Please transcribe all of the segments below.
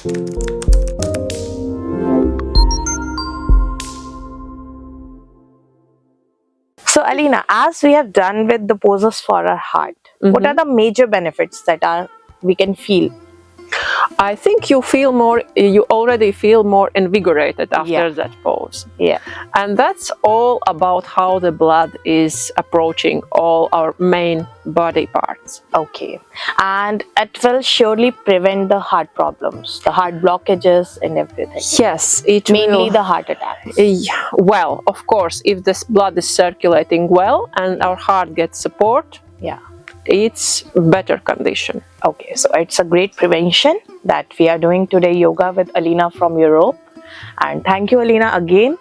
So Alina, as we have done with the poses for our heart, what are the major benefits that we can feel? I think you already feel more invigorated after that pose. Yeah. And that's all about how the blood is approaching all our main body parts. Okay. And it will surely prevent the heart problems, the heart blockages and everything. Yes, it Mainly will. the heart attacks. Well, of course, if this blood is circulating well and our heart gets support, it's better condition. Okay, so it's a great prevention that we are doing today, yoga with Alina from Europe. And thank you, Alina, again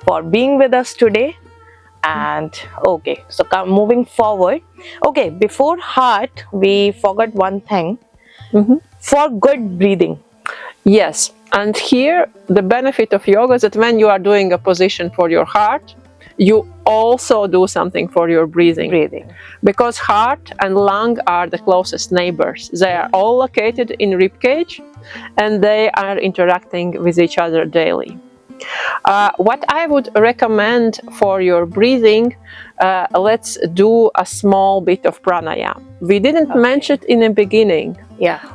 for being with us today. And okay, so moving forward. Okay, before heart, we forgot one thing. For good breathing. Yes, and here the benefit of yoga is that when you are doing a position for your heart, you also do something for your breathing. Because heart and lung are the closest neighbors. They are all located in rib cage and they are interacting with each other daily. What I would recommend for your breathing, let's do a small bit of pranayama. We didn't mention it in the beginning,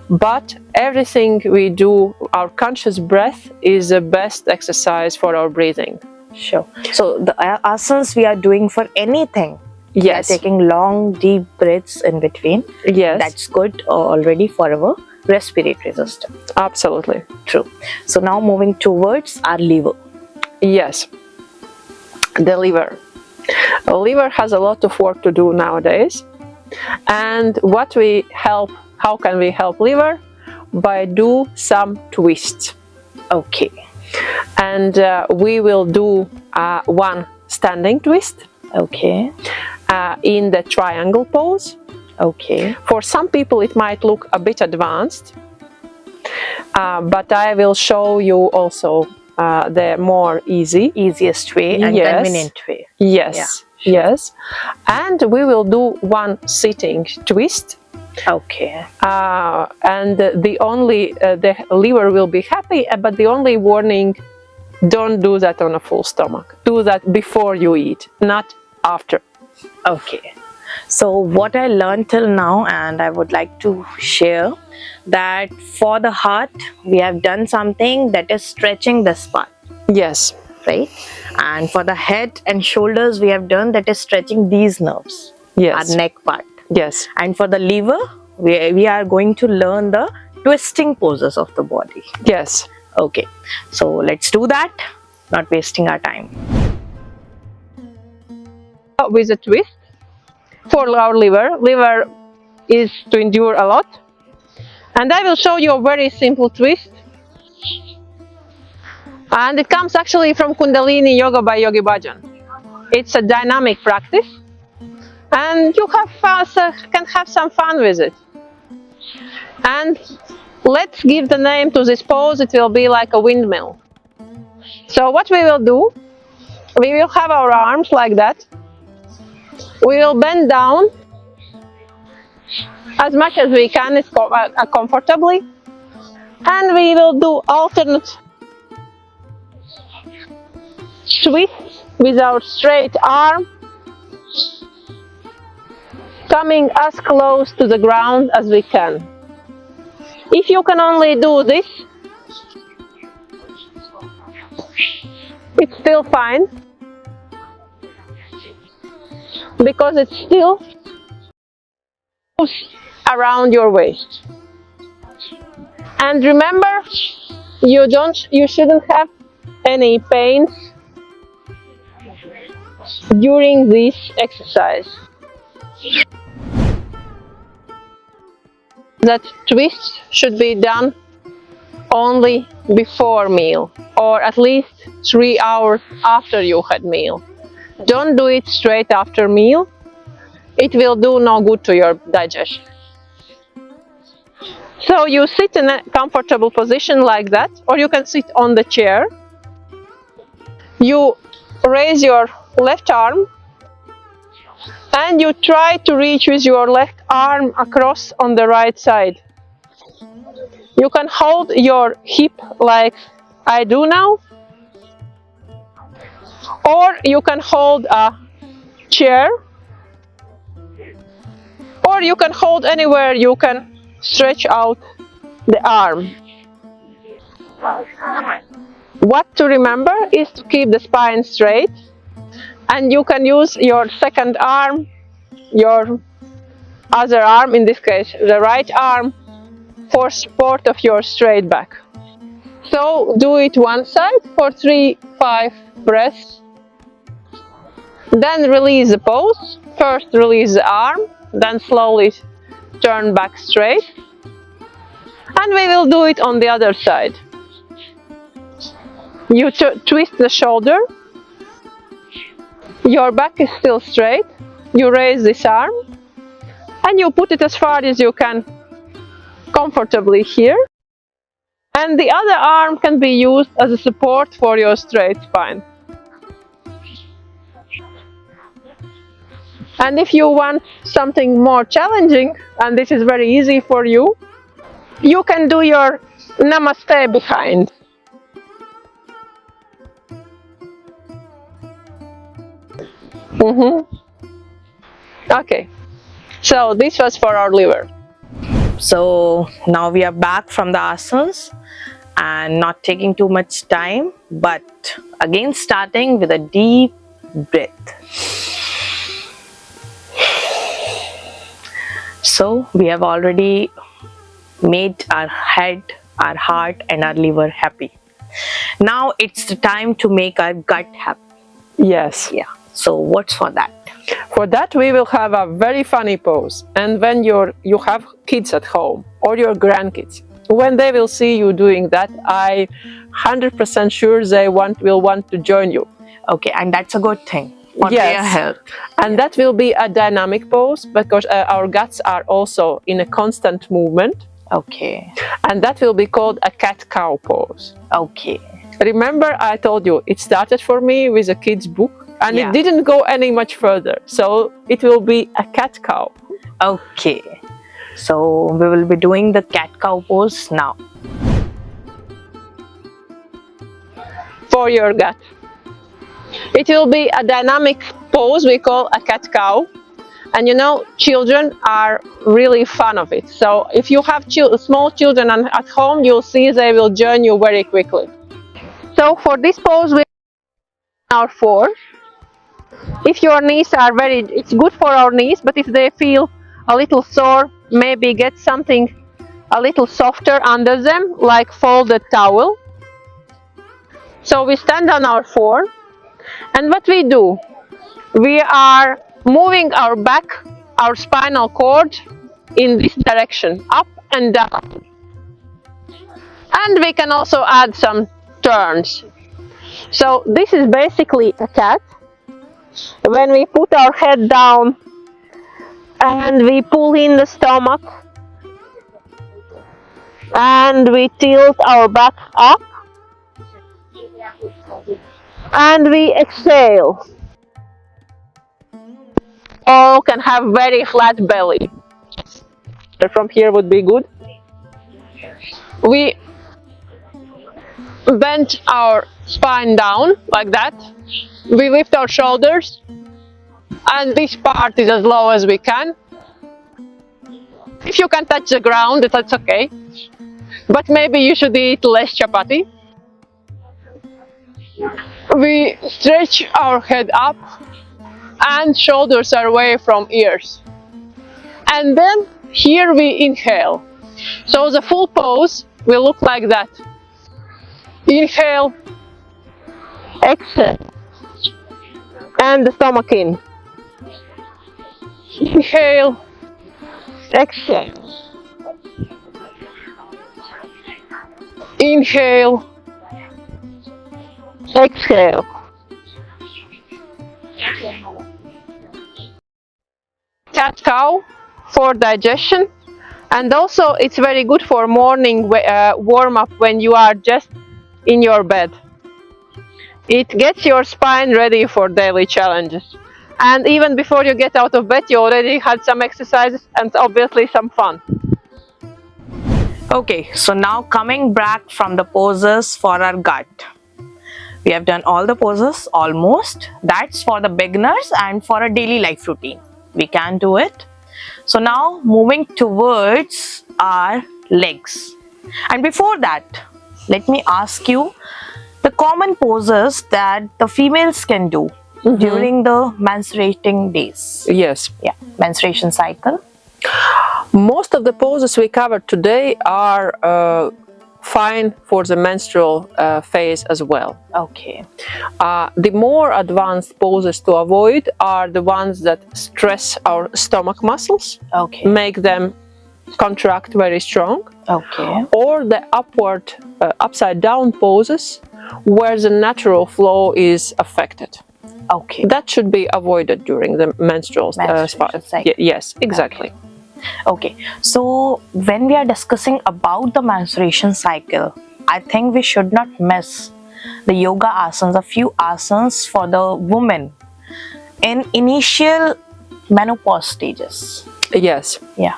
but everything we do, our conscious breath is the best exercise for our breathing. Sure. So the asanas we are doing for anything. Yes. We are taking long, deep breaths in between. Yes. That's good already for our respiratory system. Absolutely. True. So now moving towards our liver. Yes. The liver. The liver has a lot of work to do nowadays. And how can we help liver? By do some twists. Okay. And we will do one standing twist. Okay. In the triangle pose. Okay. For some people it might look a bit advanced, but I will show you also the more easiest way and convenient way. Yes. Yes. And we will do one sitting twist. Okay. And the liver will be happy, but the only warning, don't do that on a full stomach. Do that before you eat, not after. Okay. So what I learned till now, and I would like to share, that for the heart, we have done something that is stretching this part. Yes. Right? And for the head and shoulders, we have done that is stretching these nerves. Yes. Our neck part. Yes. And for the liver, we are going to learn the twisting poses of the body. Yes. Okay. So let's do that, not wasting our time. With a twist for our liver is to endure a lot, and I will show you a very simple twist, and it comes actually from Kundalini Yoga by Yogi Bhajan. It's a dynamic practice and you can have some fun with it. And let's give the name to this pose. It will be like a windmill. So what we will do, we will have our arms like that. We will bend down as much as we can comfortably, and we will do alternate twists with our straight arm, coming as close to the ground as we can. If you can only do this, it's still fine, because it still moves around your waist. And remember, you shouldn't have any pains during this exercise. That twist should be done only before meal, or at least 3 hours after you had meal. Don't do it straight after meal. It will do no good to your digestion. So you sit in a comfortable position like that, or you can sit on the chair. You raise your left arm and you try to reach with your left arm across on the right side. You can hold your hip like I do now, or you can hold a chair, or you can hold anywhere you can stretch out the arm. What to remember is to keep the spine straight, and you can use your second arm, your other arm, in this case the right arm, for support of your straight back. So do it one side for 3-5 breaths. Then release the pose. First release the arm, then slowly turn back straight. And we will do it on the other side. You twist the shoulder. Your back is still straight. You raise this arm and you put it as far as you can comfortably here. And the other arm can be used as a support for your straight spine. And if you want something more challenging, and this is very easy for you, you can do your namaste behind. Okay, so this was for our liver. So now we are back from the asanas and not taking too much time, but again starting with a deep breath. So we have already made our head, our heart and our liver happy. Now it's the time to make our gut happy. Yes. Yeah. So what's for that? For that we will have a very funny pose. And when you have kids at home or your grandkids, when they will see you doing that, I 100% sure they will want to join you. Okay, and that's a good thing for their health. And that will be a dynamic pose because our guts are also in a constant movement. Okay. And that will be called a cat-cow pose. Okay. Remember I told you it started for me with a kid's book and it didn't go any much further. So it will be a cat-cow. Okay. So we will be doing the cat-cow pose now. For your gut. It will be a dynamic pose we call a cat-cow. And you know, children are really fond of it. So if you have small children at home, you'll see they will join you very quickly. So for this pose, we our 4. If your knees are it's good for our knees, but if they feel a little sore, maybe get something a little softer under them, like folded towel. So we stand on our 4, and what we do, we are moving our back, our spinal cord in this direction, up and down. And we can also add some turns. So this is basically a cat. When we put our head down and we pull in the stomach and we tilt our back up and we exhale. All can have very flat belly. From here would be good. We bend our spine down like that. We lift our shoulders and this part is as low as we can. If you can touch the ground, that's okay. But maybe you should eat less chapati. We stretch our head up and shoulders are away from ears. And then here we inhale. So the full pose will look like that. Inhale, exhale, and the stomach in. Inhale, exhale. Inhale, exhale. Cat-cow for digestion, and also it's very good for morning warm-up when you are just in your bed. It gets your spine ready for daily challenges. And even before you get out of bed, you already had some exercises and obviously some fun. Okay, so now coming back from the poses for our gut. We have done all the poses almost. That's for the beginners and for a daily life routine. We can do it. So now moving towards our legs. And before that, let me ask you the common poses that the females can do during the menstruating days. Yes. Yeah, menstruation cycle. Most of the poses we covered today are fine for the menstrual phase as well. Okay. The more advanced poses to avoid are the ones that stress our stomach muscles, Okay. make them contract very strong, Okay. or the upside down poses where the natural flow is affected. Okay. That should be avoided during the menstrual Menstruation cycle. Yes, exactly. Okay, so when we are discussing about the menstruation cycle, I think we should not miss the yoga asanas, a few asanas for the women in initial menopause stages. Yes. Yeah.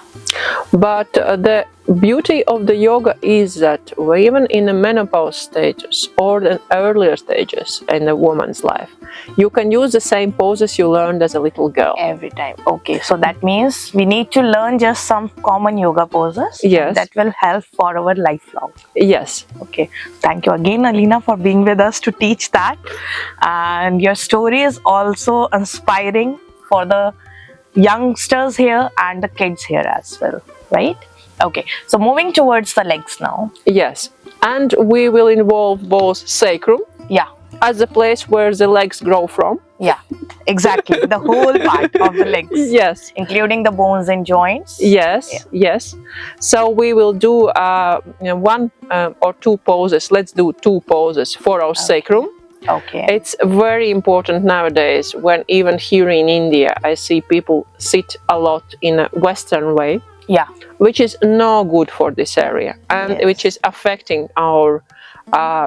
But the beauty of the yoga is that even in the menopause stages or the earlier stages in a woman's life, you can use the same poses you learned as a little girl. Every time. Okay, so that means we need to learn just some common yoga poses. Yes. That will help for our lifelong. Yes. Okay, thank you again, Alina, for being with us to teach that. And your story is also inspiring for the youngsters here and the kids here as well, right? Okay, so moving towards the legs now. Yes. And we will involve both sacrum Yeah, as the place where the legs grow from. yeah, exactly. The whole part of the legs. Yes. Including the bones and joints. Yes, Yeah. yes. So we will do one or two poses. Let's do two poses for our sacrum. Okay. It's very important nowadays when even here in India I see people sit a lot in a Western way, Yeah. which is no good for this area and Yes. which is affecting our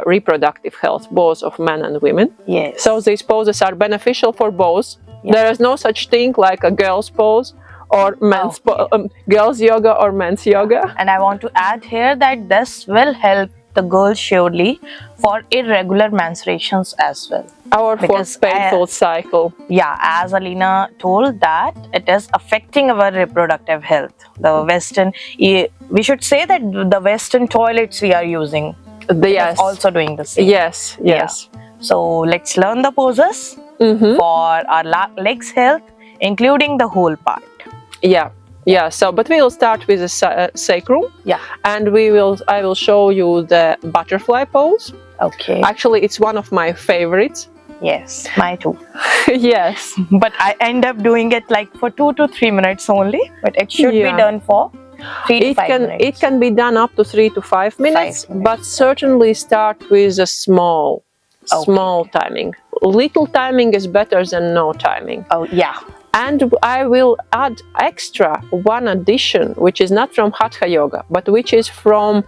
reproductive health, both of men and women. Yes. So these poses are beneficial for both. Yeah. There is no such thing like a girl's pose or men's girls yoga or men's yoga. And I want to add here that this will help the girls surely for irregular menstruations as well. Or for Because painful cycle. Yeah, as Alina told that it is affecting our reproductive health. The Western, we should say that the Western toilets we are using Yes. is also doing the same. Yes, yes. Yeah. So let's learn the poses for our legs health, including the whole part. Yeah, yeah. So, but we will start with the sacrum, Yeah. and I will show you the butterfly pose. Okay. Actually, it's one of my favorites. Yes, my too. Yes. But I end up doing it like for 2 to 3 minutes only. But it should Yeah. be done for 3 to 5 minutes. It can be done up to 3 to 5 minutes, 5 minutes, but certainly start with a small timing. Little timing is better than no timing. Oh, yeah. And I will add extra one addition, which is not from Hatha Yoga, but which is from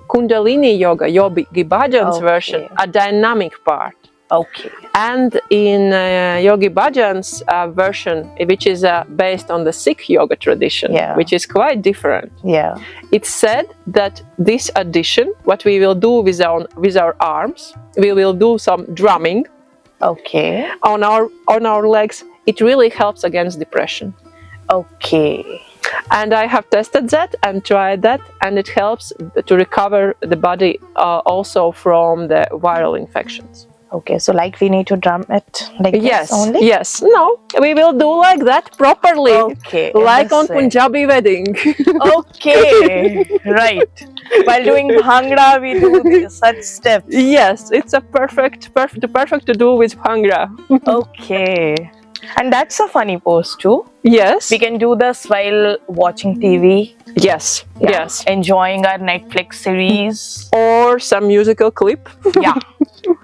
Kundalini Yoga, Yogi Bhajan's version, a dynamic part. Okay. And in Yogi Bhajan's version, which is based on the Sikh yoga tradition, Yeah. which is quite different, Yeah. it's said that this addition, what we will do with our arms, we will do some drumming Okay. on our legs. It really helps against depression. Okay. And I have tested that and tried that, and it helps to recover the body also from the viral infections. Okay. So like we need to drum it like Yes, this only? yes. No, we will do like that properly. Okay. Like on this way. Punjabi wedding. Okay. Right. While doing Bhangra, we do such steps. Yes, it's a perfect to do with Bhangra. Okay. And that's a funny pose too. Yes. We can do this while watching TV. Yes. Yeah. Yes. Enjoying our Netflix series. Or some musical clip. Yeah.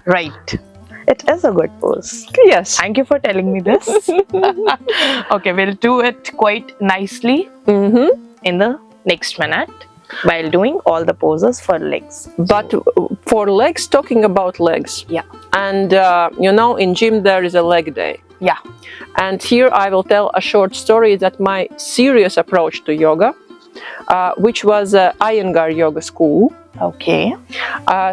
Right. It is a good pose. Yes. Thank you for telling me this. Okay, we'll do it quite nicely in the next minute while doing all the poses for legs. But for legs, talking about legs. Yeah. And in gym there is a leg day. Yeah. And here I will tell a short story that my serious approach to yoga which was an Iyengar yoga school. Okay.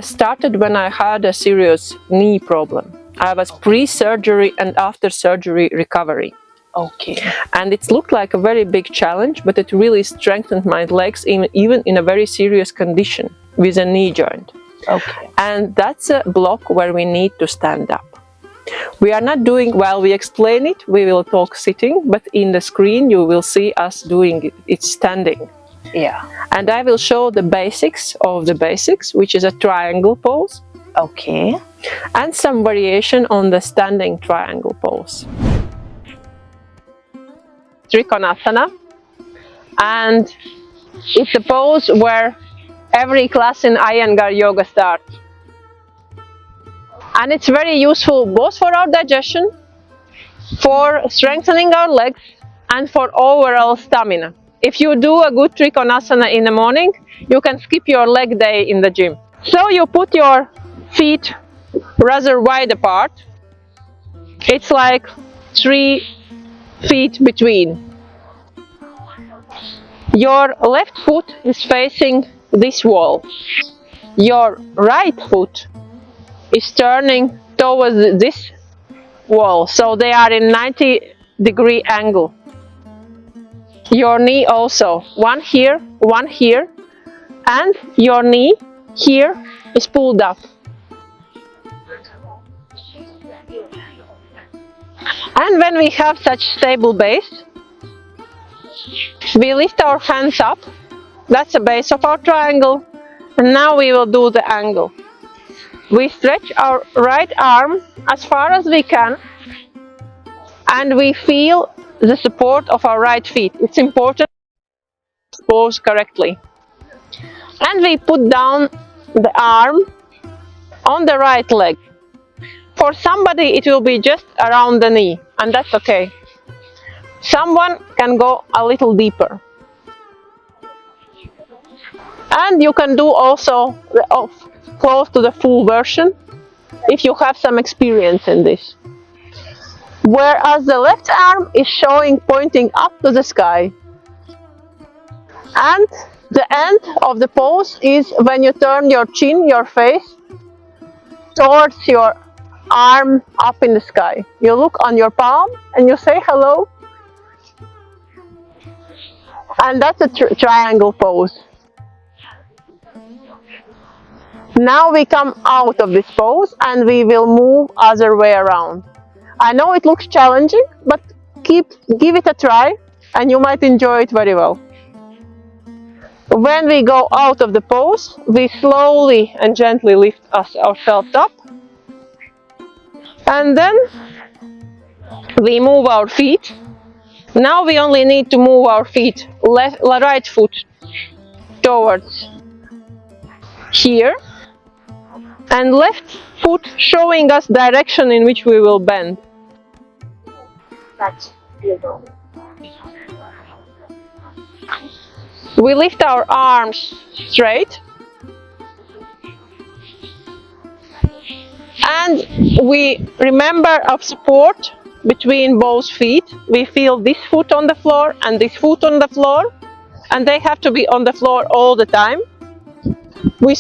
Started when I had a serious knee problem. I was pre-surgery and after surgery recovery. Okay. And it looked like a very big challenge, but it really strengthened my legs even in a very serious condition with a knee joint. Okay. And that's a block where we need to stand up. We are not doing, while we explain it, we will talk sitting, but in the screen you will see us doing it. It's standing. Yeah. And I will show the basics of the basics, which is a triangle pose. Okay. And some variation on the standing triangle pose. Trikonasana. And it's a pose where every class in Iyengar yoga starts. And it's very useful both for our digestion, for strengthening our legs, and for overall stamina. If you do a good Trikonasana in the morning, you can skip your leg day in the gym. So you put your feet rather wide apart. It's like 3 feet between. Your left foot is facing this wall. Your right foot is turning towards this wall, so they are in 90-degree angle. Your knee also, one here, and your knee here is pulled up. And when we have such stable base, we lift our hands up. That's the base of our triangle. And now we will do the angle. We stretch our right arm as far as we can, and we feel the support of our right feet. It's important to pose correctly. And we put down the arm on the right leg. For somebody it will be just around the knee, and that's okay. Someone can go a little deeper. And you can do also close to the full version if you have some experience in this. Whereas the left arm is showing pointing up to the sky. And the end of the pose is when you turn your chin, your face, towards your arm up in the sky. You look on your palm and you say hello. And that's a triangle pose. Now we come out of this pose and we will move other way around. I know it looks challenging, but give it a try and you might enjoy it very well. When we go out of the pose, we slowly and gently lift ourselves up. And then we move our feet. Now we only need to move our feet, right foot towards here, and left foot showing us direction in which we will bend. That's beautiful. We lift our arms straight and we remember our support between both feet. We feel this foot on the floor and this foot on the floor, and they have to be on the floor all the time. We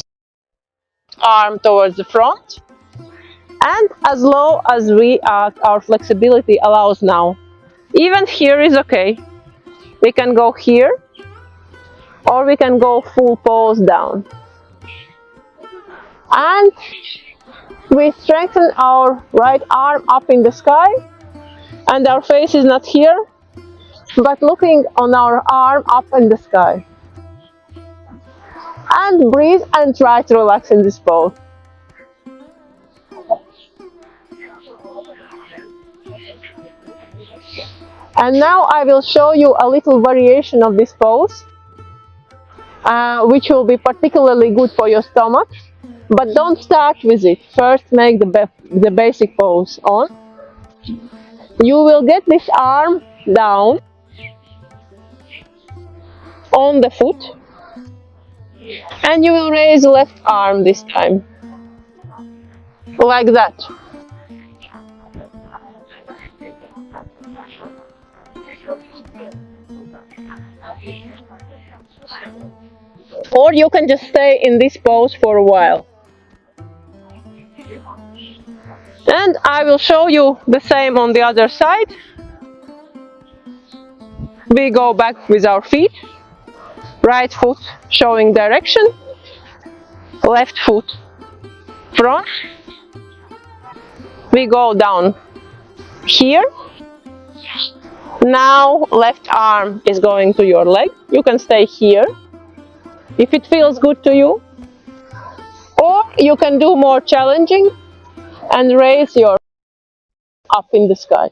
arm towards the front and as low as our flexibility allows now. Even here is okay. We can go here or we can go full pose down. And we strengthen our right arm up in the sky, and our face is not here but looking on our arm up in the sky. And breathe and try to relax in this pose. And now I will show you a little variation of this pose, which will be particularly good for your stomach. But don't start with it. First make the basic pose on. You will get this arm down on the foot. And you will raise the left arm this time. Like that. Or you can just stay in this pose for a while. And I will show you the same on the other side. We go back with our feet. Right foot showing direction. Left foot front. We go down here. Now left arm is going to your leg. You can stay here if it feels good to you. Or you can do more challenging and raise your up in the sky.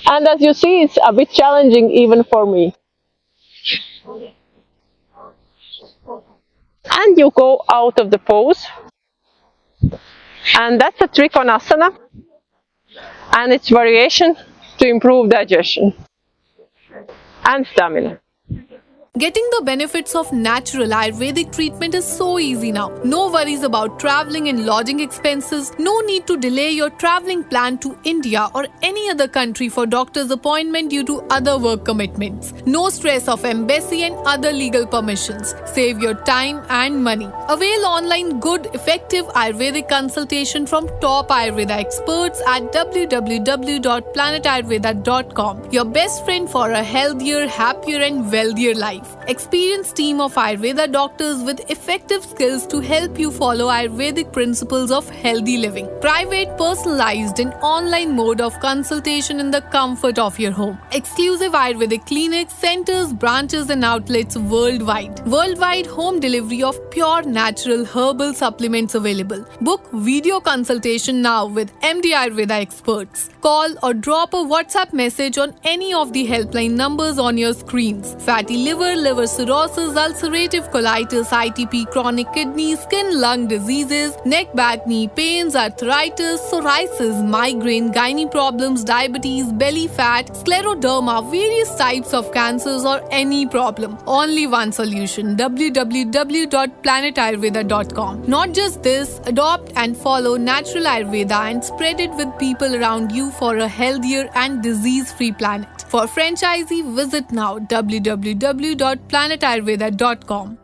And as you see, it's a bit challenging even for me. And you go out of the pose. And that's a Trikonasana. And it's variation to improve digestion and stamina. Getting the benefits of natural Ayurvedic treatment is so easy now. No worries about traveling and lodging expenses. No need to delay your traveling plan to India or any other country for doctor's appointment due to other work commitments. No stress of embassy and other legal permissions. Save your time and money. Avail online good, effective Ayurvedic consultation from top Ayurveda experts at www.planetayurveda.com. Your best friend for a healthier, happier and wealthier life. Experienced team of Ayurveda doctors with effective skills to help you follow Ayurvedic principles of healthy living. Private, personalized and online mode of consultation in the comfort of your home. Exclusive Ayurvedic clinics, centers, branches and outlets worldwide. Worldwide home delivery of pure natural herbal supplements available. Book video consultation now with MD Ayurveda experts. Call or drop a WhatsApp message on any of the helpline numbers on your screens. Fatty liver, liver cirrhosis, ulcerative colitis, ITP, chronic kidney, skin, lung diseases, neck, back, knee pains, arthritis, psoriasis, migraine, gynae problems, diabetes, belly fat, scleroderma, various types of cancers or any problem. Only one solution, www.planetayurveda.com. Not just this, adopt and follow natural Ayurveda and spread it with people around you for a healthier and disease-free planet. For franchisee, visit now www.planetayurveda.com.